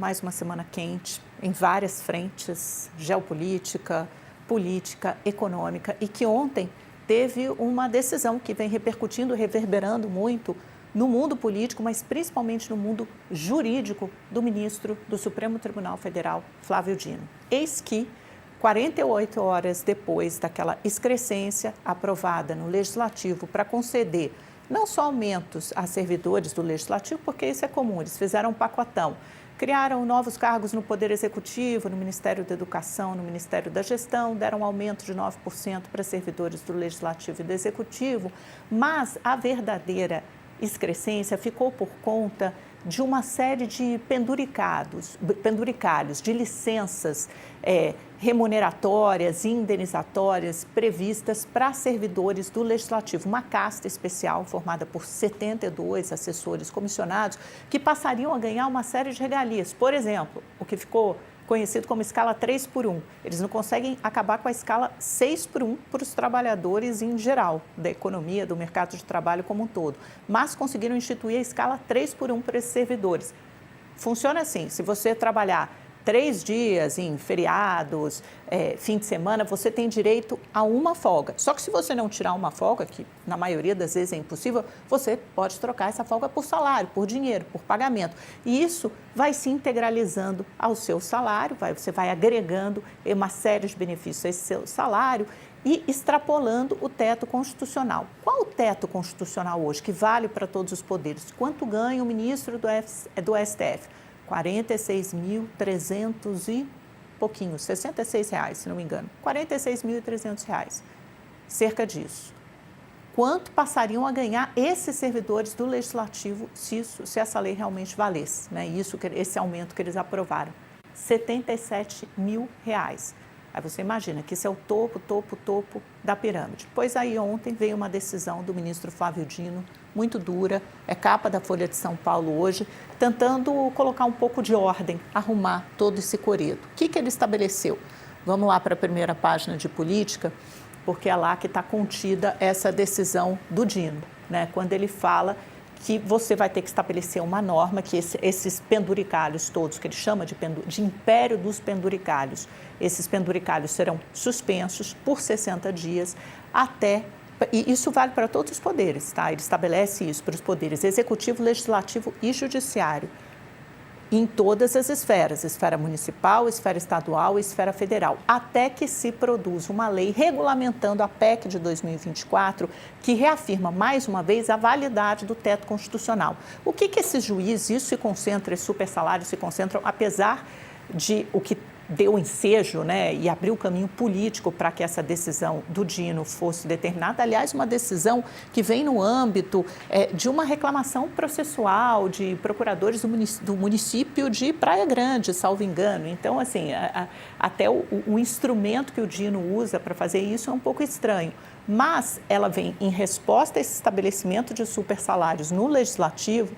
Mais uma semana quente em várias frentes, geopolítica, política, econômica, e que ontem teve uma decisão que vem repercutindo, reverberando muito no mundo político, mas principalmente no mundo jurídico do ministro do Supremo Tribunal Federal, Flávio Dino. Eis que, 48 horas depois daquela excrescência aprovada no Legislativo para conceder não só aumentos a servidores do Legislativo, porque isso é comum, eles fizeram um pacotão, criaram novos cargos no Poder Executivo, no Ministério da Educação, no Ministério da Gestão, deram um aumento de 9% para servidores do Legislativo e do Executivo, mas a verdadeira excrescência ficou por conta de uma série de penduricalhos, de licenças remuneratórias e indenizatórias previstas para servidores do Legislativo, uma casta especial formada por 72 assessores comissionados que passariam a ganhar uma série de regalias. Por exemplo, o que ficou conhecido como escala 3x1. Eles não conseguem acabar com a escala 6x1 para os trabalhadores em geral, da economia, do mercado de trabalho como um todo, mas conseguiram instituir a escala 3x1 para esses servidores. Funciona assim, se você trabalhar 3 dias em feriados, fim de semana, você tem direito a uma folga. Só que se você não tirar uma folga, que na maioria das vezes é impossível, você pode trocar essa folga por salário, por dinheiro, por pagamento. E isso vai se integralizando ao seu salário, você vai agregando uma série de benefícios a esse seu salário e extrapolando o teto constitucional. Qual o teto constitucional hoje, que vale para todos os poderes? Quanto ganha o ministro do STF? 46.300 e pouquinho, R$66, se não me engano, R$46.300, cerca disso. Quanto passariam a ganhar esses servidores do Legislativo se essa lei realmente valesse, né? Esse aumento que eles aprovaram? R$77 mil. Aí você imagina que isso é o topo da pirâmide. Pois aí ontem veio uma decisão do ministro Flávio Dino, muito dura, é capa da Folha de São Paulo hoje, tentando colocar um pouco de ordem, arrumar todo esse coreto. O que ele estabeleceu? Vamos lá para a primeira página de política, porque é lá que está contida essa decisão do Dino, né? Quando ele fala que você vai ter que estabelecer uma norma, que esses penduricalhos todos, que ele chama de império dos penduricalhos, esses penduricalhos serão suspensos por 60 dias e isso vale para todos os poderes, tá? Ele estabelece isso para os poderes executivo, legislativo e judiciário, em todas as esferas, esfera municipal, esfera estadual e esfera federal, até que se produza uma lei regulamentando a PEC de 2024, que reafirma mais uma vez a validade do teto constitucional. O que esses juízes, isso se concentra, esses super salários se concentram, apesar de o que deu ensejo, né, e abriu o caminho político para que essa decisão do Dino fosse determinada. Aliás, uma decisão que vem no âmbito de uma reclamação processual de procuradores do município de Praia Grande, salvo engano. Então, assim, até o instrumento que o Dino usa para fazer isso é um pouco estranho. Mas ela vem em resposta a esse estabelecimento de super salários no Legislativo.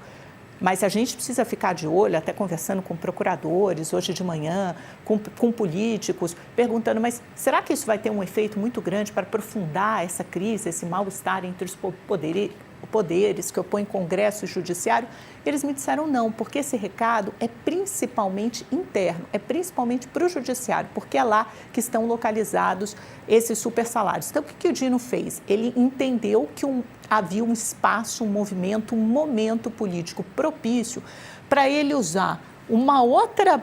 Mas a gente precisa ficar de olho, até conversando com procuradores hoje de manhã, com políticos, perguntando, mas será que isso vai ter um efeito muito grande para aprofundar essa crise, esse mal-estar entre os poderes que opõem Congresso e Judiciário? Eles me disseram não, porque esse recado é principalmente interno, é principalmente para o Judiciário, porque é lá que estão localizados esses super salários. Então, o que o Dino fez? Ele entendeu que havia um espaço, um movimento, um momento político propício para ele usar uma outra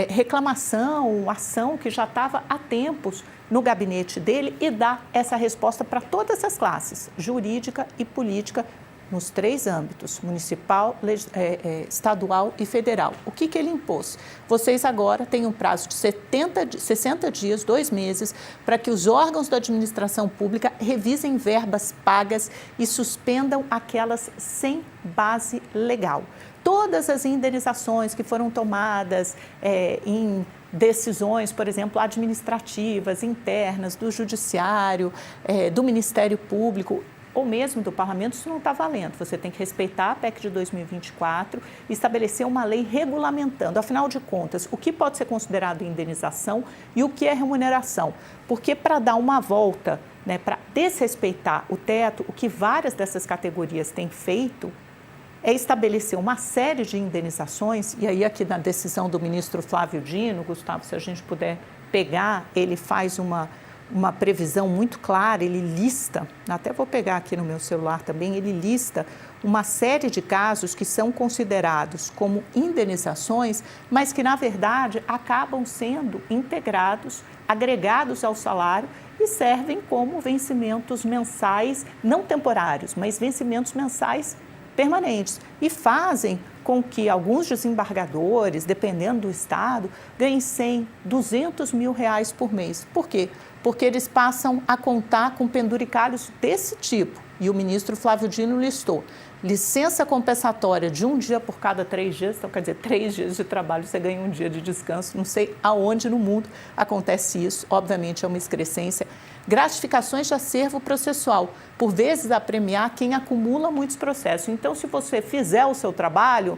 reclamação, ação que já estava há tempos no gabinete dele e dar essa resposta para todas as classes, jurídica e política, nos 3 âmbitos, municipal, estadual e federal. O que ele impôs? Vocês agora têm um prazo de 60 dias, 2 meses, para que os órgãos da administração pública revisem verbas pagas e suspendam aquelas sem base legal. Todas as indenizações que foram tomadas em decisões, por exemplo, administrativas, internas, do Judiciário, do Ministério Público, ou mesmo do Parlamento, isso não está valendo. Você tem que respeitar a PEC de 2024 e estabelecer uma lei regulamentando, afinal de contas, o que pode ser considerado indenização e o que é remuneração. Porque para dar uma volta, né, para desrespeitar o teto, o que várias dessas categorias têm feito é estabelecer uma série de indenizações, e aí aqui na decisão do ministro Flávio Dino, Gustavo, se a gente puder pegar, ele faz uma previsão muito clara, ele lista, até vou pegar aqui no meu celular também, ele lista uma série de casos que são considerados como indenizações, mas que, na verdade, acabam sendo integrados, agregados ao salário e servem como vencimentos mensais, não temporários, mas vencimentos mensais permanentes, e fazem com que alguns desembargadores, dependendo do estado, ganhem 100, 200 mil reais por mês. Por quê? Porque eles passam a contar com penduricalhos desse tipo. E o ministro Flávio Dino listou licença compensatória de 1 dia por cada 3 dias, então quer dizer, 3 dias de trabalho você ganha 1 dia de descanso, não sei aonde no mundo acontece isso, obviamente é uma excrescência. Gratificações de acervo processual, por vezes a premiar quem acumula muitos processos. Então, se você fizer o seu trabalho,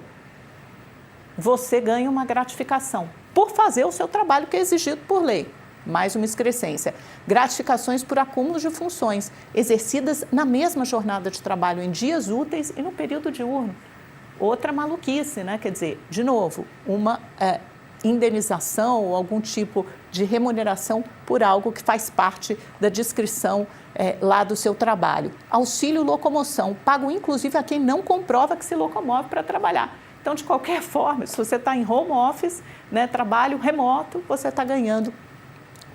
você ganha uma gratificação por fazer o seu trabalho que é exigido por lei. Mais uma excrescência. Gratificações por acúmulo de funções, exercidas na mesma jornada de trabalho, em dias úteis e no período diurno. Outra maluquice, né? Quer dizer, de novo, uma indenização ou algum tipo de remuneração por algo que faz parte da descrição lá do seu trabalho. Auxílio locomoção, pago inclusive a quem não comprova que se locomove para trabalhar. Então, de qualquer forma, se você está em home office, né, trabalho remoto, você está ganhando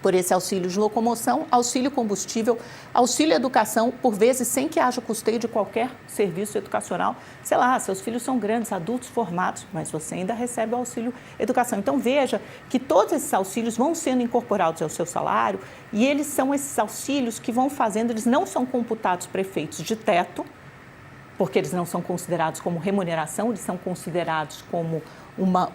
por esse auxílio de locomoção, auxílio combustível, auxílio educação, por vezes sem que haja custeio de qualquer serviço educacional. Sei lá, seus filhos são grandes, adultos formados, mas você ainda recebe o auxílio educação. Então, veja que todos esses auxílios vão sendo incorporados ao seu salário e eles são esses auxílios que vão fazendo, eles não são computados para efeitos de teto, porque eles não são considerados como remuneração, eles são considerados como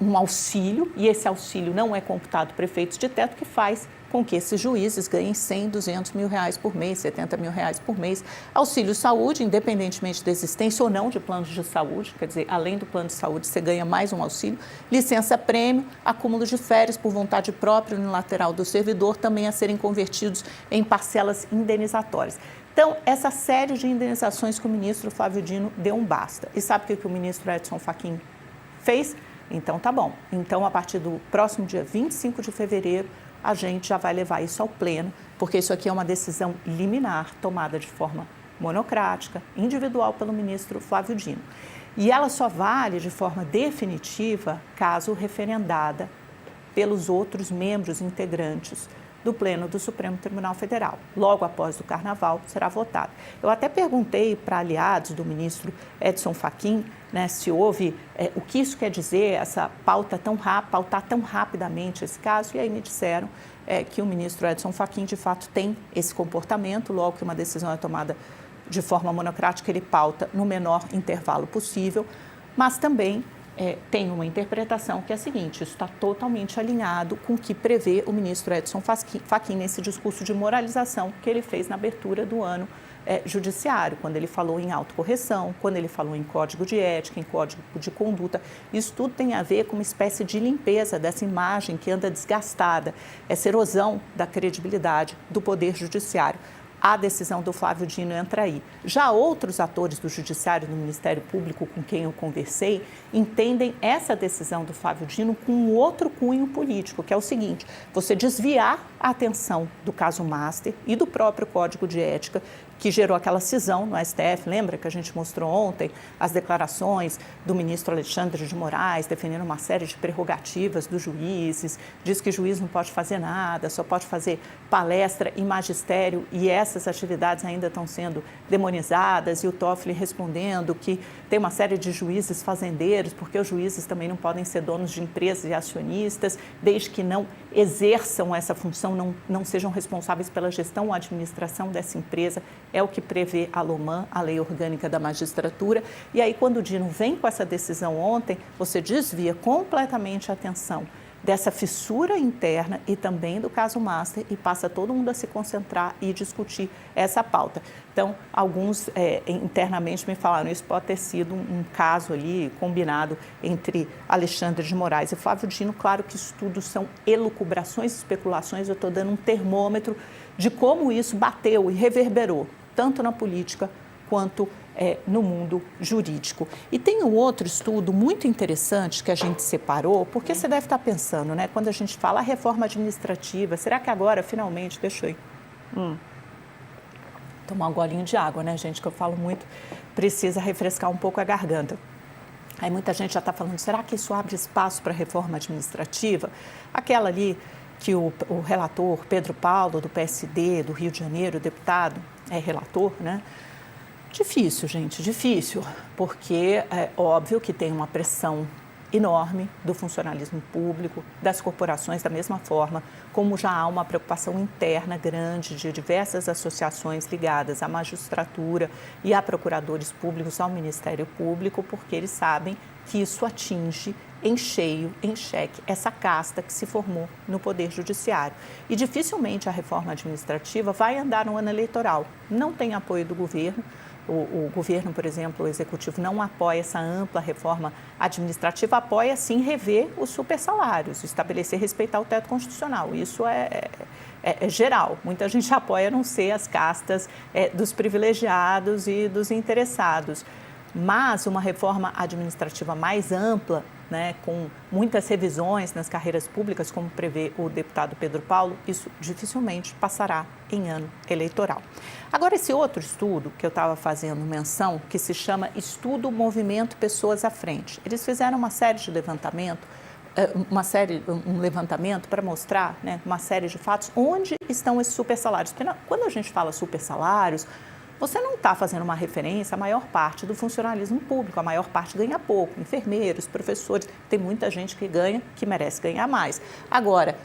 um auxílio, e esse auxílio não é computado para efeitos de teto, que faz com que esses juízes ganhem 100, 200 mil reais por mês, 70 mil reais por mês. Auxílio saúde, independentemente da existência ou não de planos de saúde, quer dizer, além do plano de saúde, você ganha mais um auxílio. Licença-prêmio, acúmulo de férias por vontade própria unilateral do servidor, também a serem convertidos em parcelas indenizatórias. Então, essa série de indenizações que o ministro Flávio Dino deu um basta. E sabe o que o ministro Edson Fachin fez? Então, tá bom. Então, a partir do próximo dia 25 de fevereiro, a gente já vai levar isso ao pleno, porque isso aqui é uma decisão liminar, tomada de forma monocrática, individual pelo ministro Flávio Dino. E ela só vale de forma definitiva caso referendada pelos outros membros integrantes do Pleno do Supremo Tribunal Federal. Logo após o Carnaval, será votado. Eu até perguntei para aliados do ministro Edson Fachin, né, se houve, o que isso quer dizer, essa pautar tão rapidamente esse caso, e aí me disseram que o ministro Edson Fachin, de fato, tem esse comportamento, logo que uma decisão é tomada de forma monocrática, ele pauta no menor intervalo possível, mas também tem uma interpretação que é a seguinte: isso está totalmente alinhado com o que prevê o ministro Edson Fachin nesse discurso de moralização que ele fez na abertura do ano judiciário, quando ele falou em autocorreção, quando ele falou em código de ética, em código de conduta. Isso tudo tem a ver com uma espécie de limpeza dessa imagem que anda desgastada, essa erosão da credibilidade do Poder Judiciário. A decisão do Flávio Dino entra aí. Já outros atores do Judiciário e do Ministério Público com quem eu conversei entendem essa decisão do Flávio Dino com um outro cunho político, que é o seguinte: você desviar a atenção do caso Master e do próprio Código de Ética, que gerou aquela cisão no STF. Lembra que a gente mostrou ontem as declarações do ministro Alexandre de Moraes, defendendo uma série de prerrogativas dos juízes, diz que o juiz não pode fazer nada, só pode fazer palestra e magistério, e essas atividades ainda estão sendo demonizadas, e o Toffoli respondendo que tem uma série de juízes fazendeiros, porque os juízes também não podem ser donos de empresas e acionistas, desde que não exerçam essa função, não sejam responsáveis pela gestão ou administração dessa empresa. É o que prevê a LOMAN, a Lei Orgânica da Magistratura. E aí, quando o Dino vem com essa decisão ontem, você desvia completamente a atenção dessa fissura interna e também do caso Master, e passa todo mundo a se concentrar e discutir essa pauta. Então, alguns internamente me falaram, isso pode ter sido um caso ali combinado entre Alexandre de Moraes e Flávio Dino. Claro que isso tudo são elucubrações, especulações, eu estou dando um termômetro de como isso bateu e reverberou, tanto na política quanto no mundo jurídico. E tem um outro estudo muito interessante que a gente separou, porque você deve estar pensando, né, quando a gente fala a reforma administrativa, será que agora, finalmente, deixa eu ir. Tomar um golinho de água, né, gente, que eu falo muito, precisa refrescar um pouco a garganta. Aí muita gente já está falando, será que isso abre espaço para a reforma administrativa? Aquela ali que o relator Pedro Paulo, do PSD, do Rio de Janeiro, deputado, é relator, né? Difícil, gente, difícil, porque é óbvio que tem uma pressão enorme do funcionalismo público, das corporações da mesma forma, como já há uma preocupação interna grande de diversas associações ligadas à magistratura e a procuradores públicos, ao Ministério Público, porque eles sabem que isso atinge em cheio, em xeque, essa casta que se formou no Poder Judiciário. E dificilmente a reforma administrativa vai andar no ano eleitoral. Não tem apoio do governo. O governo, por exemplo, o executivo não apoia essa ampla reforma administrativa, apoia sim rever os supersalários, estabelecer, respeitar o teto constitucional. Isso é geral. Muita gente apoia, a não ser as castas dos privilegiados e dos interessados. Mas uma reforma administrativa mais ampla, né, com muitas revisões nas carreiras públicas, como prevê o deputado Pedro Paulo, isso dificilmente passará em ano eleitoral. Agora, esse outro estudo que eu estava fazendo menção, que se chama Estudo Movimento Pessoas à Frente, eles fizeram uma série de um levantamento para mostrar, né, uma série de fatos onde estão esses supersalários. Porque quando a gente fala supersalários, você não está fazendo uma referência à maior parte do funcionalismo público, a maior parte ganha pouco, enfermeiros, professores, tem muita gente que ganha, que merece ganhar mais. Agora,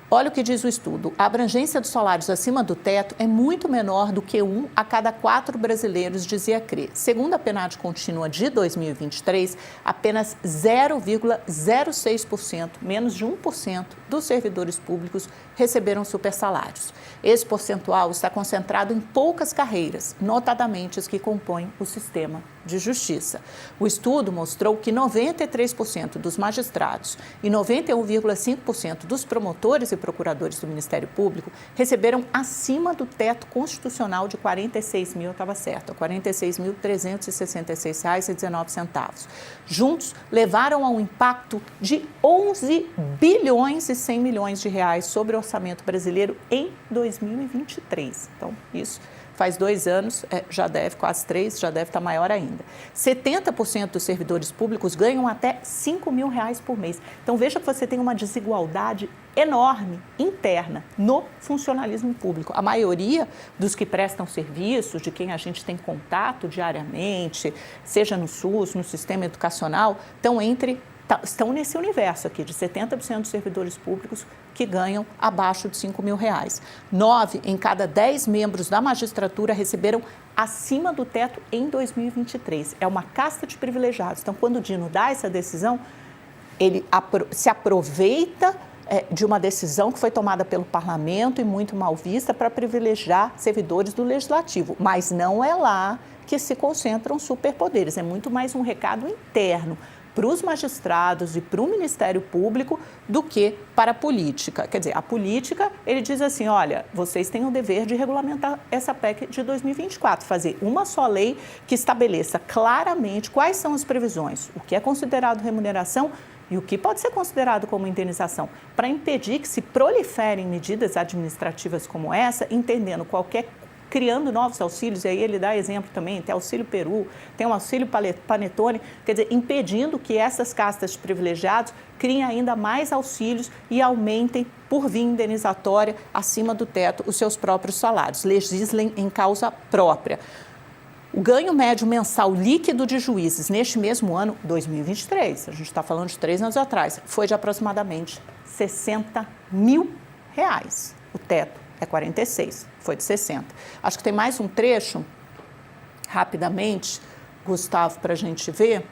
olha o que diz o estudo, a abrangência dos salários acima do teto é muito menor do que 1 a cada 4 brasileiros, dizia a CRE. Segundo a PNAD contínua de 2023, apenas 0,06%, menos de 1% dos servidores públicos receberam supersalários. Esse percentual está concentrado em poucas carreiras, notadamente as que compõem o sistema de justiça. O estudo mostrou que 93% dos magistrados e 91,5% dos promotores e procuradores do Ministério Público receberam acima do teto constitucional de R$ 46.366,19. Juntos, levaram a um impacto de 11 bilhões e 100 milhões de reais sobre o orçamento brasileiro em 2023. Então, isso faz 2 anos, já deve, quase 3, já deve estar maior ainda. 70% dos servidores públicos ganham até R$ 5 mil por mês. Então, veja que você tem uma desigualdade enorme, interna, no funcionalismo público. A maioria dos que prestam serviços, de quem a gente tem contato diariamente, seja no SUS, no sistema educacional, estão nesse universo aqui de 70% dos servidores públicos que ganham abaixo de R$ 5 mil. 9 em cada 10 membros da magistratura receberam acima do teto em 2023. É uma casta de privilegiados. Então, quando o Dino dá essa decisão, ele se aproveita de uma decisão que foi tomada pelo parlamento e muito mal vista para privilegiar servidores do legislativo. Mas não é lá que se concentram superpoderes, é muito mais um recado interno para os magistrados e para o Ministério Público do que para a política. Quer dizer, a política, ele diz assim, olha, vocês têm o dever de regulamentar essa PEC de 2024, fazer uma só lei que estabeleça claramente quais são as previsões, o que é considerado remuneração e o que pode ser considerado como indenização, para impedir que se proliferem medidas administrativas como essa, entendendo criando novos auxílios, e aí ele dá exemplo também, tem auxílio Peru, tem o auxílio Panetone, quer dizer, impedindo que essas castas de privilegiados criem ainda mais auxílios e aumentem, por via indenizatória, acima do teto, os seus próprios salários, legislem em causa própria. O ganho médio mensal líquido de juízes neste mesmo ano, 2023, a gente está falando de 3 anos atrás, foi de aproximadamente R$ 60 mil. O teto é 46, foi de 60. Acho que tem mais um trecho, rapidamente, Gustavo, para a gente ver.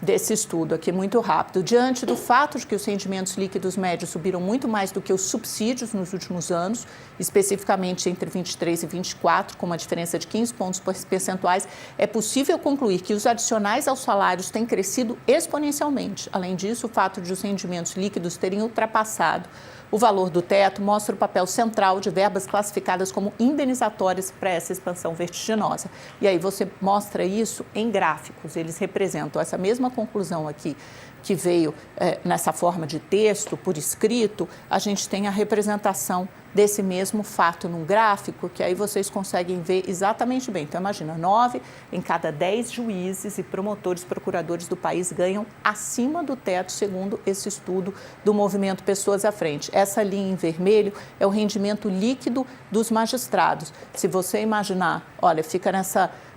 desse estudo aqui, muito rápido. Diante do fato de que os rendimentos líquidos médios subiram muito mais do que os subsídios nos últimos anos, especificamente entre 23 e 24, com uma diferença de 15 pontos percentuais, é possível concluir que os adicionais aos salários têm crescido exponencialmente. Além disso, o fato de os rendimentos líquidos terem ultrapassado o valor do teto mostra o papel central de verbas classificadas como indenizatórias para essa expansão vertiginosa. E aí você mostra isso em gráficos, eles representam essa mesma conclusão aqui, que veio nessa forma de texto, por escrito, a gente tem a representação desse mesmo fato num gráfico, que aí vocês conseguem ver exatamente bem. Então, imagina, 9 em cada 10 juízes e promotores, procuradores do país ganham acima do teto, segundo esse estudo do movimento Pessoas à Frente. Essa linha em vermelho é o rendimento líquido dos magistrados. Se você imaginar, olha, fica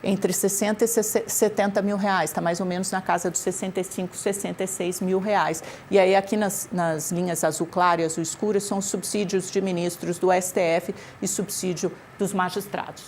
entre 60 e 70 mil reais, está mais ou menos na casa dos 65, 66 mil reais. E aí aqui nas linhas azul claro e azul escuro são os subsídios de ministros do STF e subsídio dos magistrados.